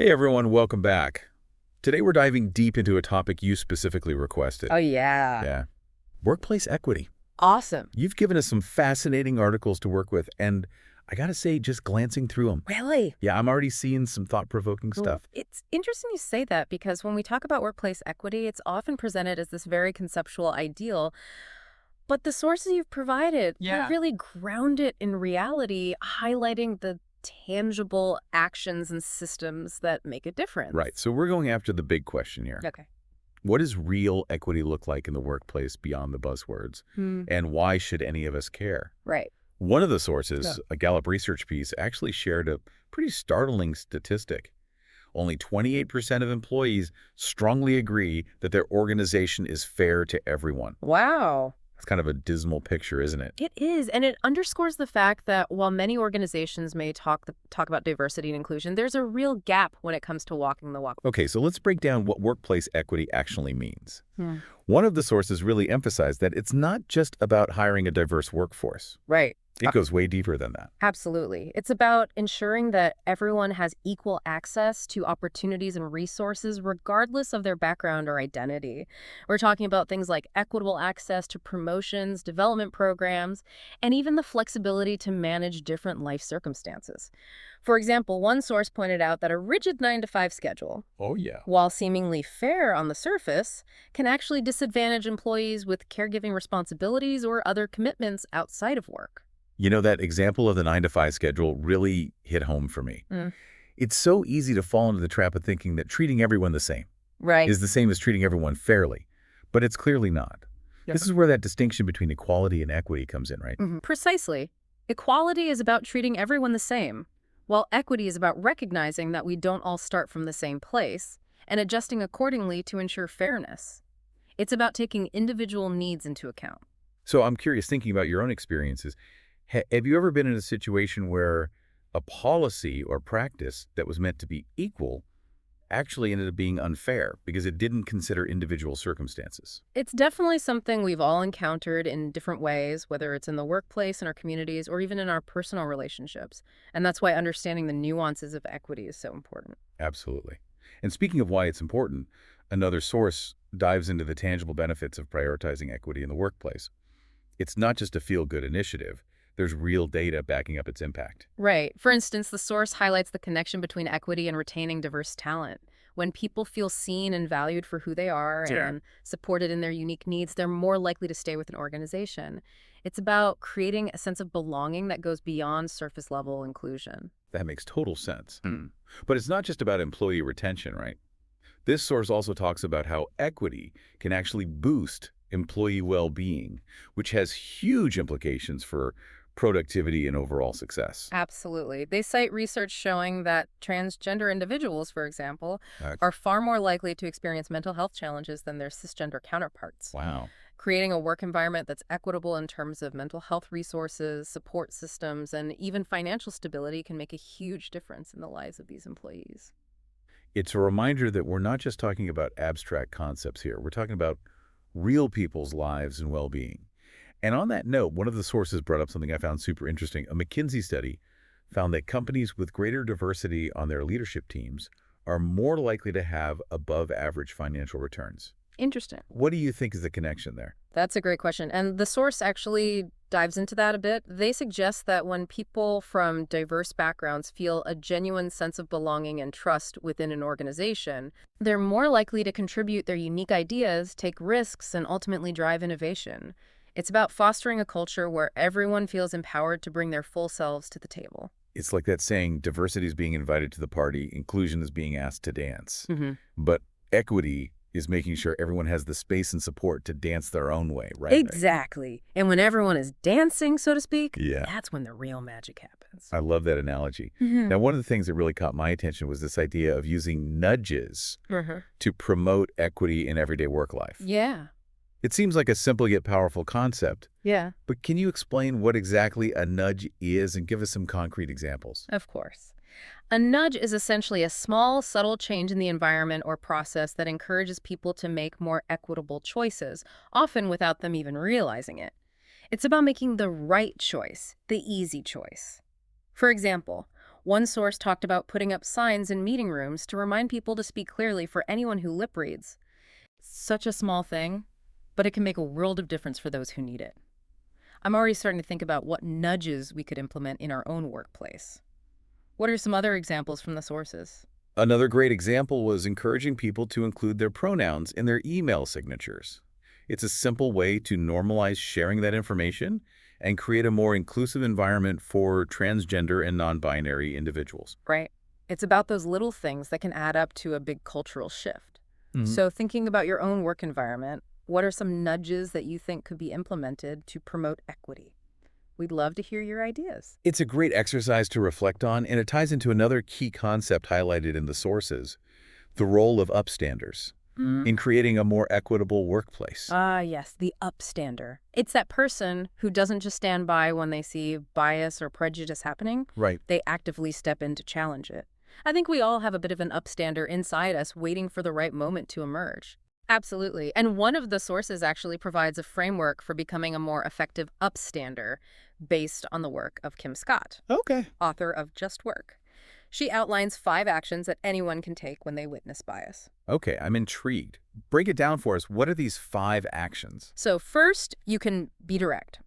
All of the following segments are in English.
Hey everyone, welcome back. Today we're diving deep into a topic you specifically requested. Oh, yeah. Yeah. Workplace equity. Awesome. You've given us some fascinating articles to work with, and I gotta say, just glancing through them. Really? Yeah, I'm already seeing some thought-provoking stuff. It's interesting you say that because when we talk about workplace equity, it's often presented as this very conceptual ideal. But the sources you've provided really ground it in reality, highlighting the tangible actions and systems that make a difference. Right, so we're going after the big question here. Okay. What does real equity look like in the workplace beyond the buzzwords? And why should any of us care? Right. One of the sources, a Gallup research piece, actually shared a pretty startling statistic. Only 28% of employees strongly agree that their organization is fair to everyone. Wow. It's kind of a dismal picture, isn't it? It is, and it underscores the fact that while many organizations may talk about diversity and inclusion, there's a real gap when it comes to walking the walk. Okay, so let's break down what workplace equity actually means. One of the sources really emphasized that it's not just about hiring a diverse workforce. Right. It goes way deeper than that. Absolutely. It's about ensuring that everyone has equal access to opportunities and resources regardless of their background or identity. We're talking about things like equitable access to promotions, development programs, and even the flexibility to manage different life circumstances. For example, one source pointed out that a rigid 9-to-5 schedule, while seemingly fair on the surface, can actually disadvantage employees with caregiving responsibilities or other commitments outside of work. You know, that example of the 9-to-5 schedule really hit home for me. It's so easy to fall into the trap of thinking that treating everyone the same is the same as treating everyone fairly, but it's clearly not. This is where that distinction between equality and equity comes in, right? Precisely. Equality is about treating everyone the same, while equity is about recognizing that we don't all start from the same place and adjusting accordingly to ensure fairness. It's about taking individual needs into account. So I'm curious, thinking about your own experiences, have you ever been in a situation where a policy or practice that was meant to be equal actually ended up being unfair because it didn't consider individual circumstances? It's definitely something we've all encountered in different ways, whether it's in the workplace, in our communities, or even in our personal relationships. And that's why understanding the nuances of equity is so important. Absolutely. And speaking of why it's important, another source dives into the tangible benefits of prioritizing equity in the workplace. It's not just a feel-good initiative. There's real data backing up its impact. Right. For instance, the source highlights the connection between equity and retaining diverse talent. When people feel seen and valued for who they are and supported in their unique needs, they're more likely to stay with an organization. It's about creating a sense of belonging that goes beyond surface-level inclusion. That makes total sense. But it's not just about employee retention, right? This source also talks about how equity can actually boost employee well-being, which has huge implications for productivity and overall success. Absolutely. They cite research showing that transgender individuals, for example, are far more likely to experience mental health challenges than their cisgender counterparts. Wow. Creating a work environment that's equitable in terms of mental health resources, support systems, and even financial stability can make a huge difference in the lives of these employees. It's a reminder that we're not just talking about abstract concepts here. We're talking about real people's lives and well-being. And on that note, one of the sources brought up something I found super interesting. A McKinsey study found that companies with greater diversity on their leadership teams are more likely to have above-average financial returns. Interesting. What do you think is the connection there? That's a great question. And the source actually dives into that a bit. They suggest that when people from diverse backgrounds feel a genuine sense of belonging and trust within an organization, they're more likely to contribute their unique ideas, take risks, and ultimately drive innovation. It's about fostering a culture where everyone feels empowered to bring their full selves to the table. It's like that saying, diversity is being invited to the party, inclusion is being asked to dance. But equity is making sure everyone has the space and support to dance their own way, right? Exactly. And when everyone is dancing, so to speak, Yeah. that's when the real magic happens. I love that analogy. Now, one of the things that really caught my attention was this idea of using nudges to promote equity in everyday work life. Yeah. It seems like a simple yet powerful concept, Yeah, but can you explain what exactly a nudge is and give us some concrete examples? of course. A nudge is essentially a small, subtle change in the environment or process that encourages people to make more equitable choices, often without them even realizing it. It's about making the right choice, the easy choice. For example, One source talked about putting up signs in meeting rooms to remind people to speak clearly for anyone who lip reads. Such a small thing, but it can make a world of difference for those who need it. I'm already starting to think about what nudges we could implement in our own workplace. What are some other examples from the sources? Another great example was encouraging people to include their pronouns in their email signatures. It's a simple way to normalize sharing that information and create a more inclusive environment for transgender and non-binary individuals. Right. It's about those little things that can add up to a big cultural shift. So thinking about your own work environment, what are some nudges that you think could be implemented to promote equity? We'd love to hear your ideas. It's a great exercise to reflect on, and it ties into another key concept highlighted in the sources, the role of upstanders in creating a more equitable workplace. Ah, yes, the upstander. It's that person who doesn't just stand by when they see bias or prejudice happening. Right. They actively step in to challenge it. I think we all have a bit of an upstander inside us waiting for the right moment to emerge. Absolutely. And one of the sources actually provides a framework for becoming a more effective upstander based on the work of Kim Scott, Okay. author of Just Work. She outlines 5 actions that anyone can take when they witness bias. Okay, I'm intrigued. Break it down for us. What are these 5 actions? So first, you can be direct.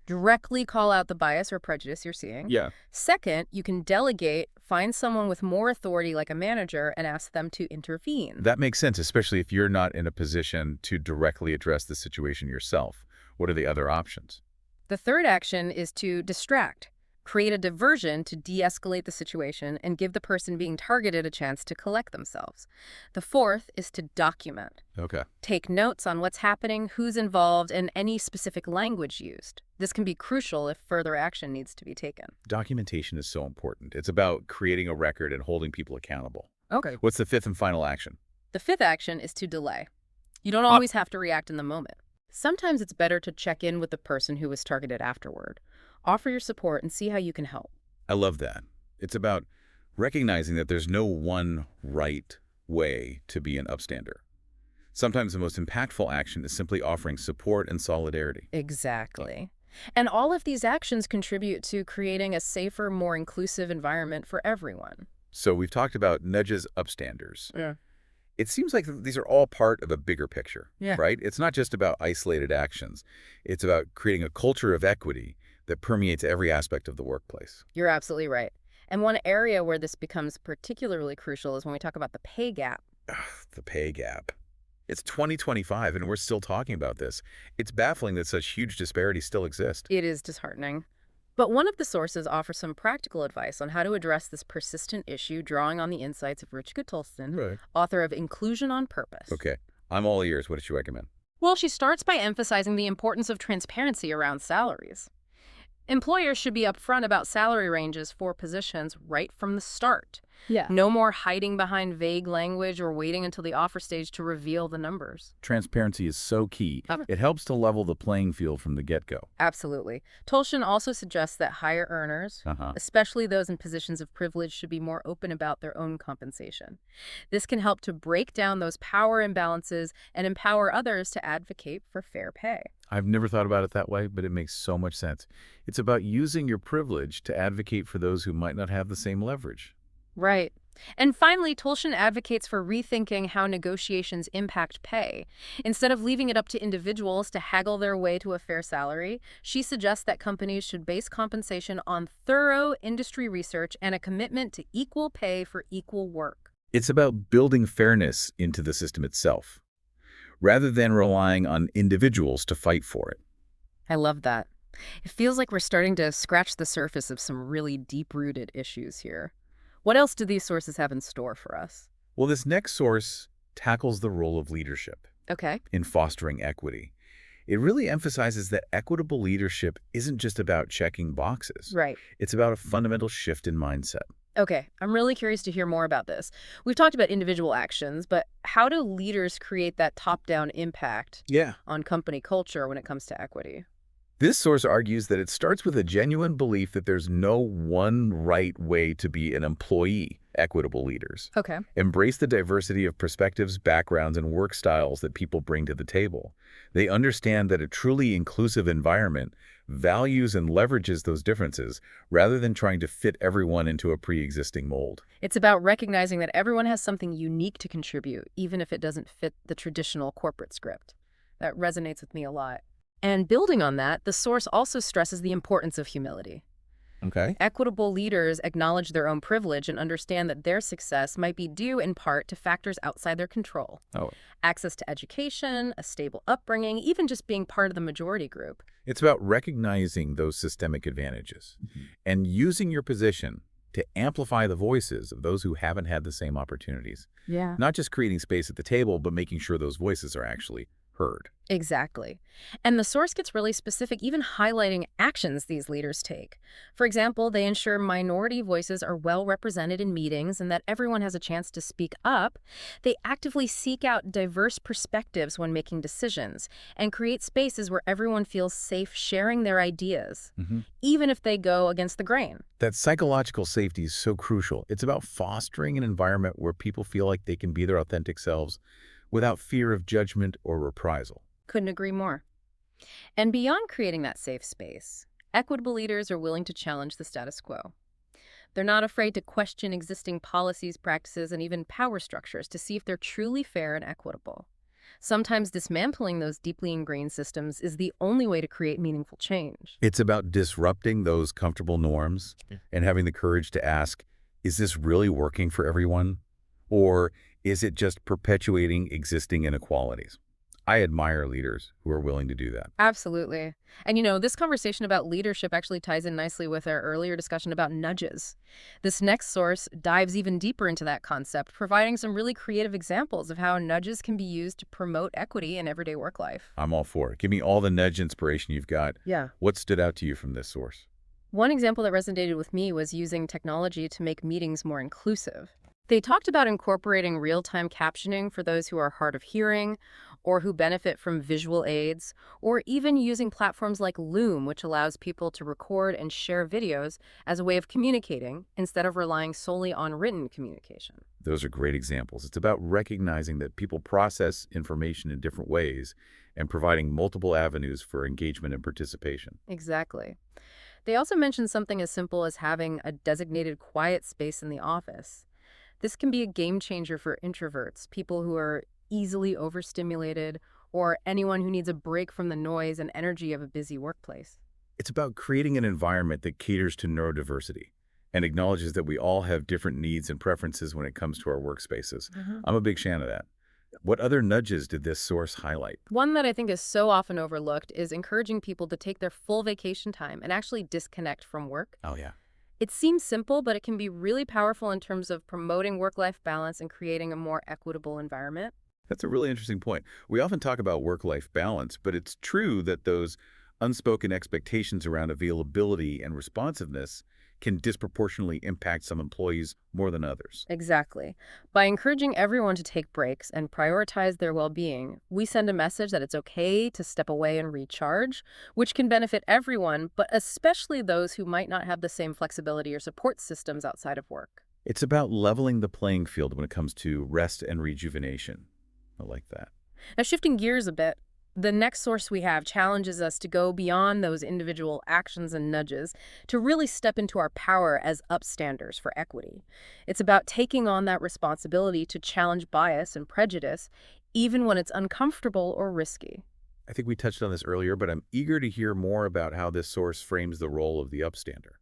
Directly call out the bias or prejudice you're seeing. Yeah. Second, you can delegate, find someone with more authority like a manager and ask them to intervene. That makes sense, especially if you're not in a position to directly address the situation yourself. What are the other options? The third action is to distract. Create a diversion to de-escalate the situation and give the person being targeted a chance to collect themselves. The fourth is to document. Okay. Take notes on what's happening, who's involved, and any specific language used. This can be crucial if further action needs to be taken. Documentation is so important. It's about creating a record and holding people accountable. Okay. What's the 5th and final action? The 5th action is to delay. You don't always have to react in the moment. Sometimes it's better to check in with the person who was targeted afterward. Offer your support and see how you can help. I love that. It's about recognizing that there's no one right way to be an upstander. Sometimes the most impactful action is simply offering support and solidarity. Exactly. And all of these actions contribute to creating a safer, more inclusive environment for everyone. So we've talked about nudges, upstanders. Yeah. It seems like these are all part of a bigger picture, Yeah. right? It's not just about isolated actions. It's about creating a culture of equity that permeates every aspect of the workplace. You're absolutely right. And one area where this becomes particularly crucial is when we talk about the pay gap. The pay gap. It's 2025 and we're still talking about this. It's baffling that such huge disparities still exist. It is disheartening. But one of the sources offers some practical advice on how to address this persistent issue, drawing on the insights of Ruchika Tolston, Right. author of Inclusion on Purpose. Okay, I'm all ears. What does she recommend? Well, she starts by emphasizing the importance of transparency around salaries. Employers should be upfront about salary ranges for positions right from the start. Yeah. No more hiding behind vague language or waiting until the offer stage to reveal the numbers. Transparency is so key. It helps to level the playing field from the get-go. Absolutely. Tolston also suggests that higher earners, especially those in positions of privilege, should be more open about their own compensation. This can help to break down those power imbalances and empower others to advocate for fair pay. I've never thought about it that way, but it makes so much sense. It's about using your privilege to advocate for those who might not have the same leverage. Right. And finally, Tolston advocates for rethinking how negotiations impact pay. Instead of leaving it up to individuals to haggle their way to a fair salary, she suggests that companies should base compensation on thorough industry research and a commitment to equal pay for equal work. It's about building fairness into the system itself, rather than relying on individuals to fight for it. I love that. It feels like we're starting to scratch the surface of some really deep-rooted issues here. What else do these sources have in store for us? Well, this next source tackles the role of leadership Okay. in fostering equity. It really emphasizes that equitable leadership isn't just about checking boxes. Right. It's about a fundamental shift in mindset. Okay, I'm really curious to hear more about this. We've talked about individual actions, but how do leaders create that top-down impact Yeah. on company culture when it comes to equity? This source argues that it starts with a genuine belief that there's no one right way to be an employee. Equitable leaders Okay. embrace the diversity of perspectives, backgrounds, and work styles that people bring to the table. They understand that a truly inclusive environment values and leverages those differences rather than trying to fit everyone into a pre-existing mold. It's about recognizing that everyone has something unique to contribute, even if it doesn't fit the traditional corporate script. That resonates with me a lot. And building on that, the source also stresses the importance of humility. Okay. Equitable leaders acknowledge their own privilege and understand that their success might be due in part to factors outside their control. Oh, Access to education, a stable upbringing, even just being part of the majority group. it's about recognizing those systemic advantages and using your position to amplify the voices of those who haven't had the same opportunities. Yeah. Not just creating space at the table, but making sure those voices are actually heard. Exactly. And the source gets really specific, even highlighting actions these leaders take. For example, they ensure minority voices are well represented in meetings and that everyone has a chance to speak up. They actively seek out diverse perspectives when making decisions and create spaces where everyone feels safe sharing their ideas, even if they go against the grain. That psychological safety is so crucial. It's about fostering an environment where people feel like they can be their authentic selves without fear of judgment or reprisal. Couldn't agree more. And beyond creating that safe space, equitable leaders are willing to challenge the status quo. They're not afraid to question existing policies, practices, and even power structures to see if they're truly fair and equitable. Sometimes dismantling those deeply ingrained systems is the only way to create meaningful change. It's about disrupting those comfortable norms and having the courage to ask, is this really working for everyone? Or is it just perpetuating existing inequalities? I admire leaders who are willing to do that. Absolutely. And this conversation about leadership actually ties in nicely with our earlier discussion about nudges. This next source dives even deeper into that concept, providing some really creative examples of how nudges can be used to promote equity in everyday work life. I'm all for it. Give me all the nudge inspiration you've got. Yeah. What stood out to you from this source? One example that resonated with me was using technology to make meetings more inclusive. They talked about incorporating real-time captioning for those who are hard of hearing or who benefit from visual aids, or even using platforms like Loom, which allows people to record and share videos as a way of communicating instead of relying solely on written communication. Those are great examples. It's about recognizing that people process information in different ways and providing multiple avenues for engagement and participation. Exactly. They also mentioned something as simple as having a designated quiet space in the office. This can be a game changer for introverts, people who are easily overstimulated, or anyone who needs a break from the noise and energy of a busy workplace. It's about creating an environment that caters to neurodiversity and acknowledges that we all have different needs and preferences when it comes to our workspaces. I'm a big fan of that. What other nudges did this source highlight? One that I think is so often overlooked is encouraging people to take their full vacation time and actually disconnect from work. Oh, yeah. It seems simple, but it can be really powerful in terms of promoting work-life balance and creating a more equitable environment. That's a really interesting point. We often talk about work-life balance, but it's true that those unspoken expectations around availability and responsiveness can disproportionately impact some employees more than others. Exactly. By encouraging everyone to take breaks and prioritize their well-being, we send a message that it's okay to step away and recharge, which can benefit everyone, but especially those who might not have the same flexibility or support systems outside of work. It's about leveling the playing field when it comes to rest and rejuvenation. I like that. Now, shifting gears a bit, the next source we have challenges us to go beyond those individual actions and nudges to really step into our power as upstanders for equity. It's about taking on that responsibility to challenge bias and prejudice, even when it's uncomfortable or risky. I think we touched on this earlier, but I'm eager to hear more about how this source frames the role of the upstander.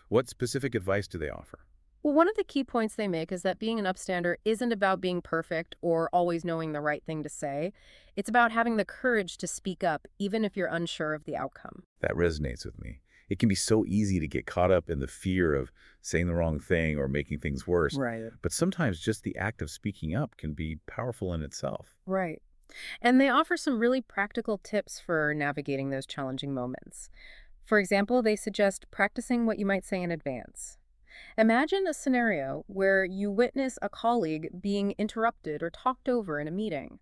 What specific advice do they offer? Well, one of the key points they make is that being an upstander isn't about being perfect or always knowing the right thing to say. It's about having the courage to speak up, even if you're unsure of the outcome. That resonates with me. It can be so easy to get caught up in the fear of saying the wrong thing or making things worse. Right. But sometimes just the act of speaking up can be powerful in itself. Right. And they offer some really practical tips for navigating those challenging moments. For example, they suggest practicing what you might say in advance. Imagine a scenario where you witness a colleague being interrupted or talked over in a meeting.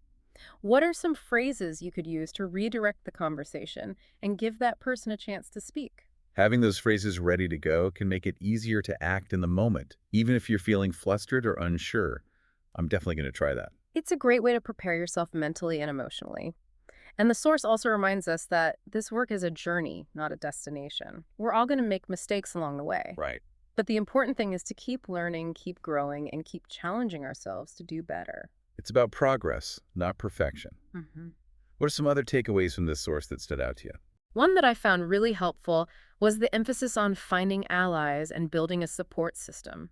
What are some phrases you could use to redirect the conversation and give that person a chance to speak? Having those phrases ready to go can make it easier to act in the moment, even if you're feeling flustered or unsure. I'm definitely going to try that. It's a great way to prepare yourself mentally and emotionally. And the source also reminds us that this work is a journey, not a destination. We're all going to make mistakes along the way. Right. But the important thing is to keep learning, keep growing, and keep challenging ourselves to do better. It's about progress, not perfection. Mhm. What are some other takeaways from this source that stood out to you? One that I found really helpful was the emphasis on finding allies and building a support system.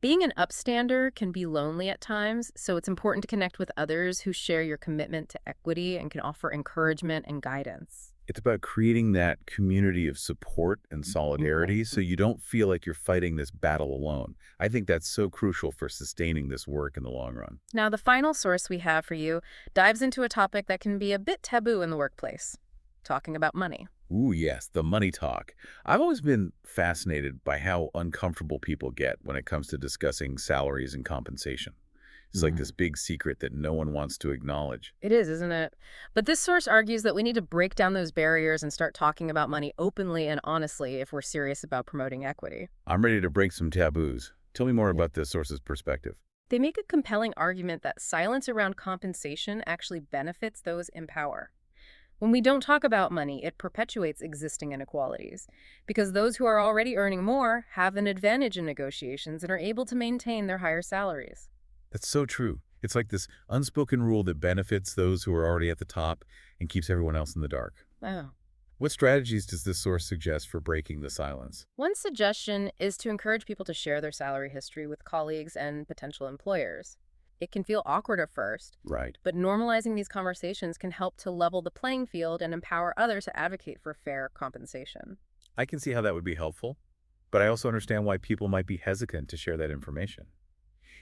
Being an upstander can be lonely at times, so it's important to connect with others who share your commitment to equity and can offer encouragement and guidance. It's about creating that community of support and solidarity so you don't feel like you're fighting this battle alone. I think that's so crucial for sustaining this work in the long run. Now, the final source we have for you dives into a topic that can be a bit taboo in the workplace, talking about money. Ooh, yes, the money talk. I've always been fascinated by how uncomfortable people get when it comes to discussing salaries and compensation. It's like this big secret that no one wants to acknowledge. It is, isn't it? But this source argues that we need to break down those barriers and start talking about money openly and honestly if we're serious about promoting equity. I'm ready to break some taboos. Tell me more about this source's perspective. They make a compelling argument that silence around compensation actually benefits those in power. When we don't talk about money, it perpetuates existing inequalities, because those who are already earning more have an advantage in negotiations and are able to maintain their higher salaries. That's so true. It's like this unspoken rule that benefits those who are already at the top and keeps everyone else in the dark. Oh. What strategies does this source suggest for breaking the silence? One suggestion is to encourage people to share their salary history with colleagues and potential employers. It can feel awkward at first, Right. but normalizing these conversations can help to level the playing field and empower others to advocate for fair compensation. I can see how that would be helpful, but I also understand why people might be hesitant to share that information.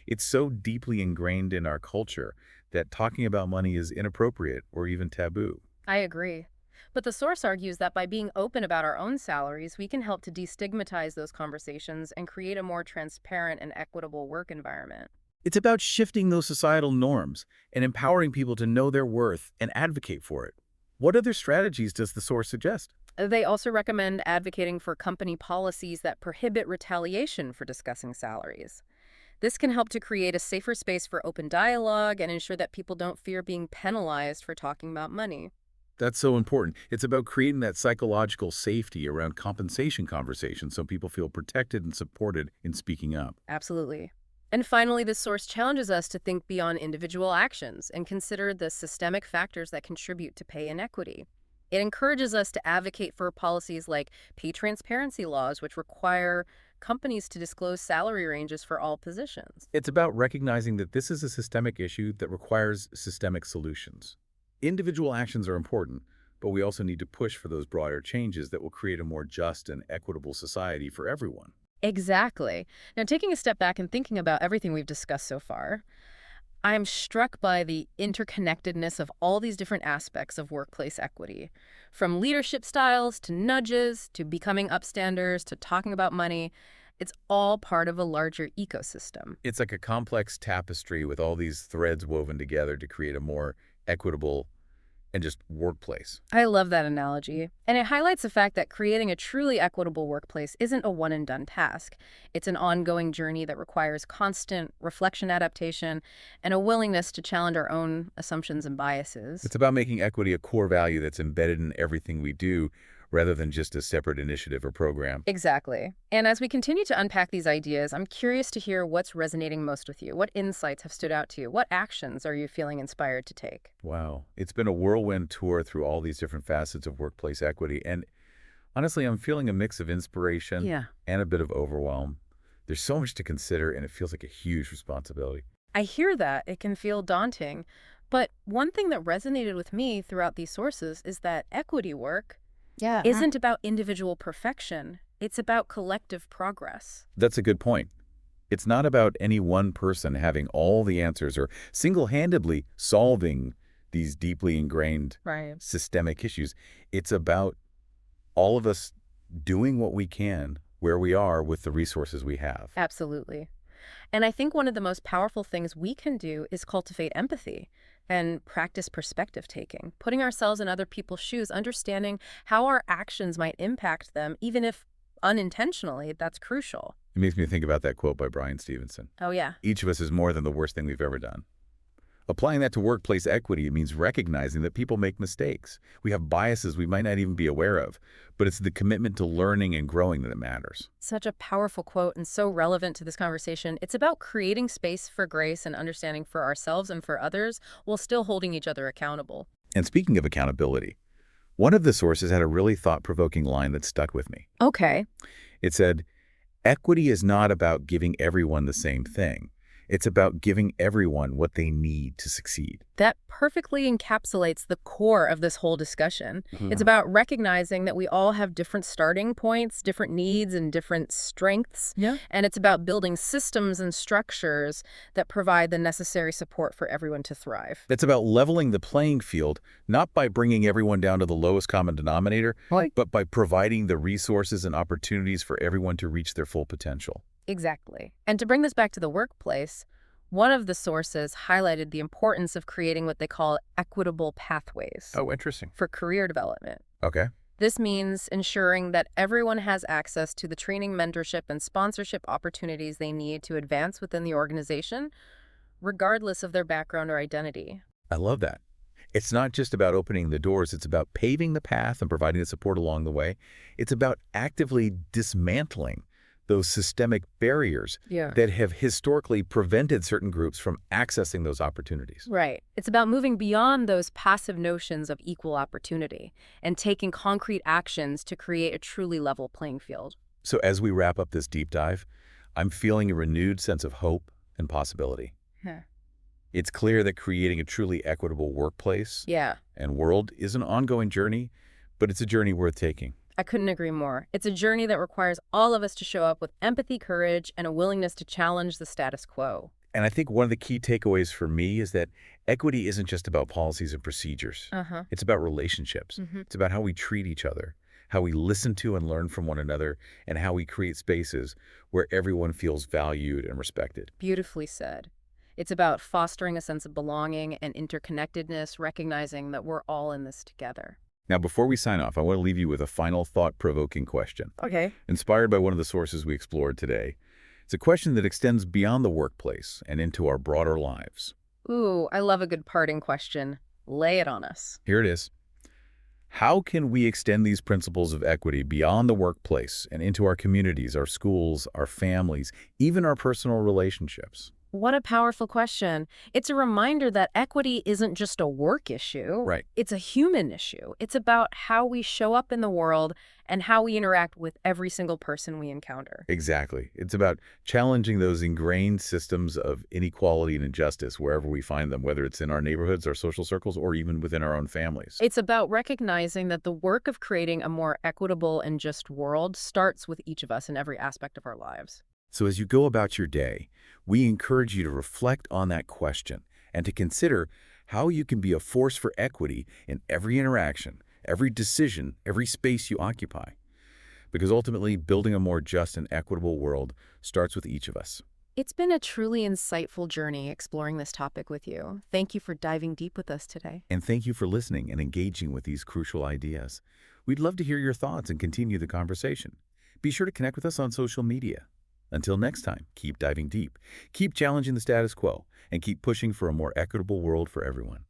It's so deeply ingrained in our culture that talking about money is inappropriate or even taboo. I agree. But the source argues that by being open about our own salaries, we can help to destigmatize those conversations and create a more transparent and equitable work environment. It's about shifting those societal norms and empowering people to know their worth and advocate for it. What other strategies does the source suggest? They also recommend advocating for company policies that prohibit retaliation for discussing salaries. This can help to create a safer space for open dialogue and ensure that people don't fear being penalized for talking about money. That's so important. It's about creating that psychological safety around compensation conversations so people feel protected and supported in speaking up. Absolutely. And finally, this source challenges us to think beyond individual actions and consider the systemic factors that contribute to pay inequity. It encourages us to advocate for policies like pay transparency laws, which require companies to disclose salary ranges for all positions. It's about recognizing that this is a systemic issue that requires systemic solutions. Individual actions are important, but we also need to push for those broader changes that will create a more just and equitable society for everyone. Exactly. Now, taking a step back and thinking about everything we've discussed so far, I am struck by the interconnectedness of all these different aspects of workplace equity. From leadership styles to nudges to becoming upstanders to talking about money, it's all part of a larger ecosystem. It's like a complex tapestry with all these threads woven together to create a more equitable and just workplace. I love that analogy. And it highlights the fact that creating a truly equitable workplace isn't a one-and-done task. It's an ongoing journey that requires constant reflection, adaptation, and a willingness to challenge our own assumptions and biases. It's about making equity a core value that's embedded in everything we do, rather than just a separate initiative or program. Exactly. And as we continue to unpack these ideas, I'm curious to hear what's resonating most with you. What insights have stood out to you? What actions are you feeling inspired to take? Wow. It's been a whirlwind tour through all these different facets of workplace equity. And honestly, I'm feeling a mix of inspiration and a bit of overwhelm. There's so much to consider, and it feels like a huge responsibility. I hear that. It can feel daunting. But one thing that resonated with me throughout these sources is that equity work isn't about individual perfection. It's about collective progress. That's a good point. It's not about any one person having all the answers or single-handedly solving these deeply ingrained systemic issues. It's about all of us doing what we can where we are with the resources we have. Absolutely. And I think one of the most powerful things we can do is cultivate empathy and practice perspective taking, putting ourselves in other people's shoes, understanding how our actions might impact them, even if unintentionally. That's crucial. It makes me think about that quote by Brian Stevenson. Oh, yeah. Each of us is more than the worst thing we've ever done. Applying that to workplace equity means recognizing that people make mistakes. We have biases we might not even be aware of, but it's the commitment to learning and growing that matters. Such a powerful quote and so relevant to this conversation. It's about creating space for grace and understanding for ourselves and for others while still holding each other accountable. And speaking of accountability, one of the sources had a really thought-provoking line that stuck with me. Okay. It said, "Equity is not about giving everyone the same thing. It's about giving everyone what they need to succeed." That perfectly encapsulates the core of this whole discussion. It's about recognizing that we all have different starting points, different needs, and different strengths. Yeah. And it's about building systems and structures that provide the necessary support for everyone to thrive. It's about leveling the playing field, not by bringing everyone down to the lowest common denominator, but by providing the resources and opportunities for everyone to reach their full potential. Exactly. And to bring this back to the workplace, one of the sources highlighted the importance of creating what they call equitable pathways Oh, interesting. for career development. Okay. This means ensuring that everyone has access to the training, mentorship, and sponsorship opportunities they need to advance within the organization, regardless of their background or identity. I love that. It's not just about opening the doors. It's about paving the path and providing the support along the way. It's about actively dismantling those systemic barriers that have historically prevented certain groups from accessing those opportunities. Right. It's about moving beyond those passive notions of equal opportunity and taking concrete actions to create a truly level playing field. So as we wrap up this deep dive, I'm feeling a renewed sense of hope and possibility. It's clear that creating a truly equitable workplace and world is an ongoing journey, but it's a journey worth taking. I couldn't agree more. It's a journey that requires all of us to show up with empathy, courage, and a willingness to challenge the status quo. And I think one of the key takeaways for me is that equity isn't just about policies and procedures. It's about relationships. It's about how we treat each other, how we listen to and learn from one another, and how we create spaces where everyone feels valued and respected. Beautifully said. It's about fostering a sense of belonging and interconnectedness, recognizing that we're all in this together. Now, before we sign off, I want to leave you with a final thought-provoking question. Okay. Inspired by one of the sources we explored today, it's a question that extends beyond the workplace and into our broader lives. Ooh, I love a good parting question. Lay it on us. Here it is. How can we extend these principles of equity beyond the workplace and into our communities, our schools, our families, even our personal relationships? What a powerful question. It's a reminder that equity isn't just a work issue. Right. It's a human issue. It's about how we show up in the world and how we interact with every single person we encounter. Exactly. It's about challenging those ingrained systems of inequality and injustice wherever we find them, whether it's in our neighborhoods, our social circles, or even within our own families. It's about recognizing that the work of creating a more equitable and just world starts with each of us in every aspect of our lives. So as you go about your day, we encourage you to reflect on that question and to consider how you can be a force for equity in every interaction, every decision, every space you occupy. Because ultimately, building a more just and equitable world starts with each of us. It's been a truly insightful journey exploring this topic with you. Thank you for diving deep with us today. And thank you for listening and engaging with these crucial ideas. We'd love to hear your thoughts and continue the conversation. Be sure to connect with us on social media. Until next time, keep diving deep, keep challenging the status quo, and keep pushing for a more equitable world for everyone.